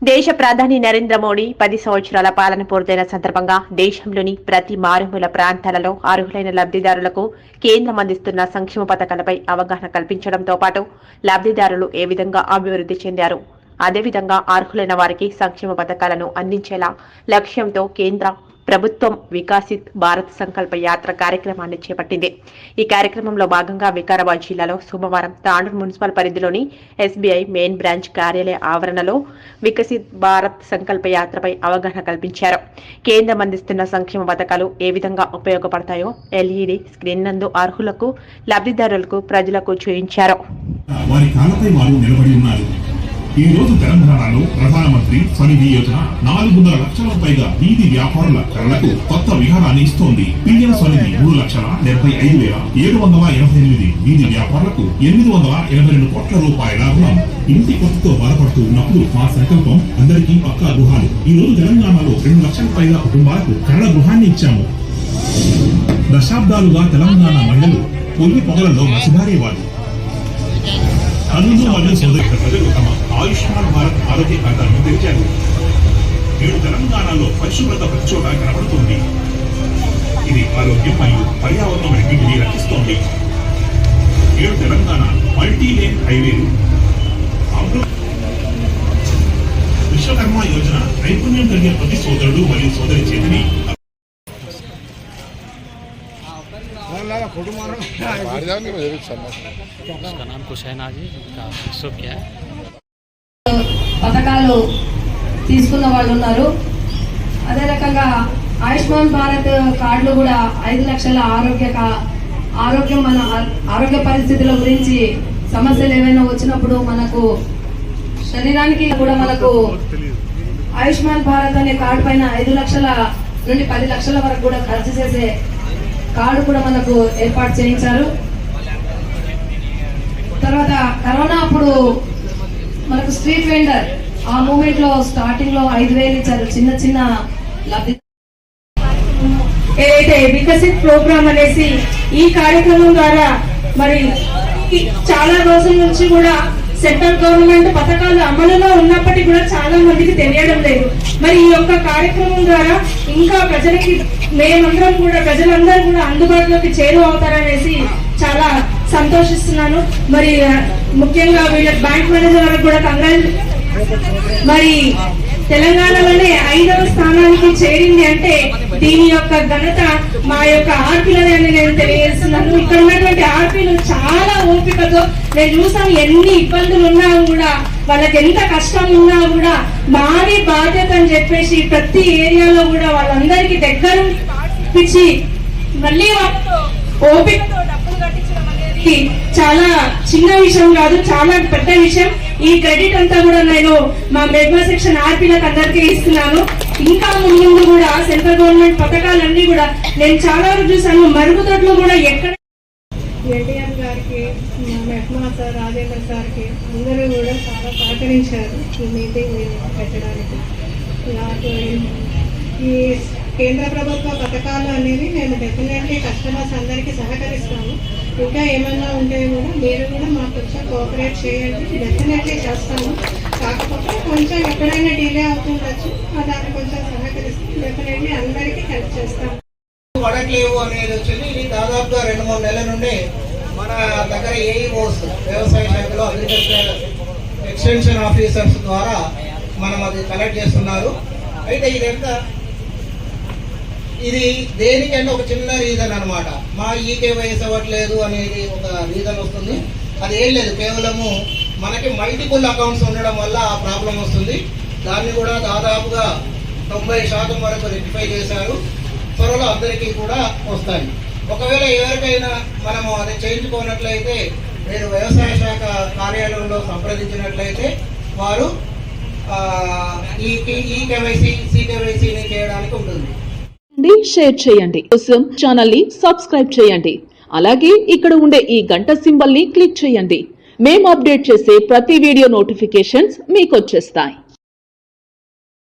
దేశ ప్రధాని నరేంద్ర మోడీ 10 సంవత్సరాల పాలన పూర్తయిన సందర్భంగా దేశంలోని ప్రతి మారుమూల ప్రాంతాలలో అర్హులైన లబ్ధిదారులకు కేంద్రం అందిస్తున్న సంక్షేమ పథకాలపై అవగాహన కల్పించడంతో పాటు లబ్ధిదారులు ఏ విధంగా అభివృద్ధి చెందారు, అదేవిధంగా అర్హులైన వారికి సంక్షేమ పథకాలను అందించేలా లక్ష్యంతో కేంద్ర ప్రభుత్వం వికసిత్ భారత్ సంకల్ప యాత్ర కార్యక్రమాన్ని చేపట్టింది. ఈ కార్యక్రమంలో భాగంగా వికారాబాద్ జిల్లాలో సోమవారం తాండూరు మున్సిపల్ పరిధిలోని ఎస్బీఐ మెయిన్ బ్రాంచ్ కార్యాలయ ఆవరణలో వికసిత్ భారత్ సంకల్ప యాత్రపై అవగాహన కల్పించారు. కేంద్రం అందిస్తున్న సంక్షేమ పథకాలు ఏ విధంగా ఉపయోగపడతాయో ఎల్ఈడి స్క్రీన్ నందు అర్హులకు, లబ్ధిదారులకు, ప్రజలకు చూపించారు. ఈ రోజు తెలంగాణలో ప్రధానమంత్రి స్వనిధి యోజన 400 లక్షల పైగా వీధి వ్యాపారుల కళలకు కొత్త విహారాన్ని ఇస్తోంది. పిఎం స్వనిధి 3,45,788 వీధి వ్యాపారులకు 882 కోట్ల రూపాయల రుణం. ఇంటి కొత్తతో బాధపడుతూ ఉన్నప్పుడు మా సంకల్పం అందరికీ పక్కా గృహాలు. ఈ రోజు తెలంగాణలో 2 లక్షల పైగా కుటుంబాలకు కళ గృహాన్ని ఇచ్చాము. దశాబ్దాలుగా తెలంగాణ మహిళలు పొల్లి పొగలలో మసిబారేవారు. కన్నులు మరియు సోదరి ప్రజలు తమ ఆయుష్మాన్ భారత్ ఆరోగ్య ఖాతాను తెరిచారు. నేడు తెలంగాణలో పరిశుభ్రత ప్రతి చోట కనబడుతుంది. ఇది ఆరోగ్యం మరియు పర్యావరణం రెండింటినీ రక్షిస్తోంది. నేడు తెలంగాణ మల్టీ లేన్ హైవేలు, విశ్వకర్మ యోజన నైపుణ్యం కలిగిన ప్రతి సోదరుడు మరియు సోదరి చేతిని పథకాలు తీసుకున్న వాళ్ళు ఉన్నారు. అదే రకంగా ఆయుష్మాన్ భారత్ కార్డులు కూడా 5 లక్షల ఆరోగ్యం మన ఆరోగ్య పరిస్థితుల గురించి సమస్యలు ఏమైనా వచ్చినప్పుడు మనకు శరీరానికి కూడా మనకు ఆయుష్మాన్ భారత్ అనే కార్డు పైన 5 లక్షల నుండి 10 లక్షల వరకు కూడా ఖర్చు చేసే కార్డు కూడా మనకు ఏర్పాటు చేయించారు. తర్వాత కరోనా అప్పుడు మనకు స్ట్రీట్ వెండర్ ఆ మూమెంట్ లో స్టార్టింగ్ లో 5,000 ఇచ్చారు చిన్న చిన్న లబ్ధి. ఏదైతే వికసిత్ ప్రోగ్రామ్ అనేసి ఈ కార్యక్రమం ద్వారా మరి చాలా రోజుల నుంచి కూడా సెంట్రల్ గవర్నమెంట్ పథకాలు అమలులో ఉన్నప్పటికీ కూడా చాలా మందికి తెలియడం లేదు. మరి ఈ యొక్క కార్యక్రమం ద్వారా ఇంకా ప్రజలకి మేమందరం కూడా ప్రజలందరూ కూడా అందుబాటులోకి చేరువవుతారనేసి చాలా సంతోషిస్తున్నాను. మరి ముఖ్యంగా వీళ్ళ బ్యాంక్ మేనేజర్ వరకు కూడా మరి తెలంగాణలోనే 5వ స్థానానికి చేరింది అంటే దీని యొక్క ఘనత మా యొక్క ఆర్పీలనే అని నేను తెలియజేస్తున్నాను. ఇక్కడ ఉన్నటువంటి ఆర్పీలు చాలా ఓపికతో నేను చూసాను. ఎన్ని ఇబ్బందులు ఉన్నా కూడా వాళ్ళకి ఎంత కష్టం ఉన్నా కూడా మాది బాధ్యత అని చెప్పేసి ప్రతి ఏరియాలో కూడా వాళ్ళందరికీ దగ్గర ఇచ్చి మళ్ళీ ఓపికతో డబ్బులు కట్టించడం అనేది చాలా చిన్న విషయం కాదు, చాలా పెద్ద విషయం. ఈ క్రెడిట్ అంతా కూడా నేను మా మెగ్మా సెక్షన్ ఆర్పీలకు అందరికీ ఇస్తున్నాను. ఇంకా ముందు కూడా సెంట్రల్ గవర్నమెంట్ పథకాలన్నీ కూడా నేను చాలా వరకు చూసాను. మరుగుదొడ్లు కూడా ఎక్కడ ఎన్టీఆర్ గారికి, మెహ్మా సార్, రాజేంద్ర సార్కి అందరూ కూడా చాలా సహకరించారు ఈ మీటింగ్ పెట్టడానికి. నాకు ఈ కేంద్ర ప్రభుత్వ పథకాలు అనేవి మేము డెఫినెట్లీ కస్టమర్స్ అందరికీ సహకరిస్తాము. ఇంకా ఏమైనా ఉంటే కూడా మీరు కూడా మాకు కొంచెం కోఆపరేట్ చేయండి, డెఫినెట్లీ చేస్తాము. కాకపోతే కొంచెం ఎక్కడైనా డిలే అవుతుండొచ్చు, దాన్ని కొంచెం సహకరిస్తాం. డెఫినెట్లీ అందరికీ హెల్ప్ చేస్తాము. వడట్లేవు అనేది వచ్చింది. ఇది దాదాపుగా 2-3 నెలల నుండి మన దగ్గర ఏఈఓస్ వ్యవసాయ శాఖలో అగ్రికల్చర్ ఎక్స్టెన్షన్ ఆఫీసర్స్ ద్వారా మనం అది కలెక్ట్ చేస్తున్నారు. అయితే ఇది దేనికంటే ఒక చిన్న రీజన్ అనమాట. మా ఈకేవైఎస్ అవ్వట్లేదు అనేది ఒక రీజన్ వస్తుంది. అది ఏం లేదు, కేవలము మనకి మల్టిపుల్ అకౌంట్స్ ఉండడం వల్ల ఆ ప్రాబ్లం వస్తుంది. దాన్ని కూడా దాదాపుగా 90% వరకు రెక్టిఫై చేశారు. త్వరలో అందరికీ కూడా వస్తాయి. ఒకవేళ ఎవరికైనా మనము అది చేయించుకోనట్లయితే మీరు వ్యవసాయ శాఖ కార్యాలయంలో సంప్రదించినట్లయితే వారు ఈ కేవైసీ, సికేవైసీని చేయడానికి ఉంటుంది. షేర్ చేయండి, కోసం ఛానల్ ని సబ్స్క్రైబ్ చేయండి. అలాగే ఇక్కడ ఉండే ఈ గంట సింబల్ ని క్లిక్ చేయండి. మేము అప్డేట్ చేసే ప్రతి వీడియో నోటిఫికేషన్స్ మీకు వచ్చేస్తాయి.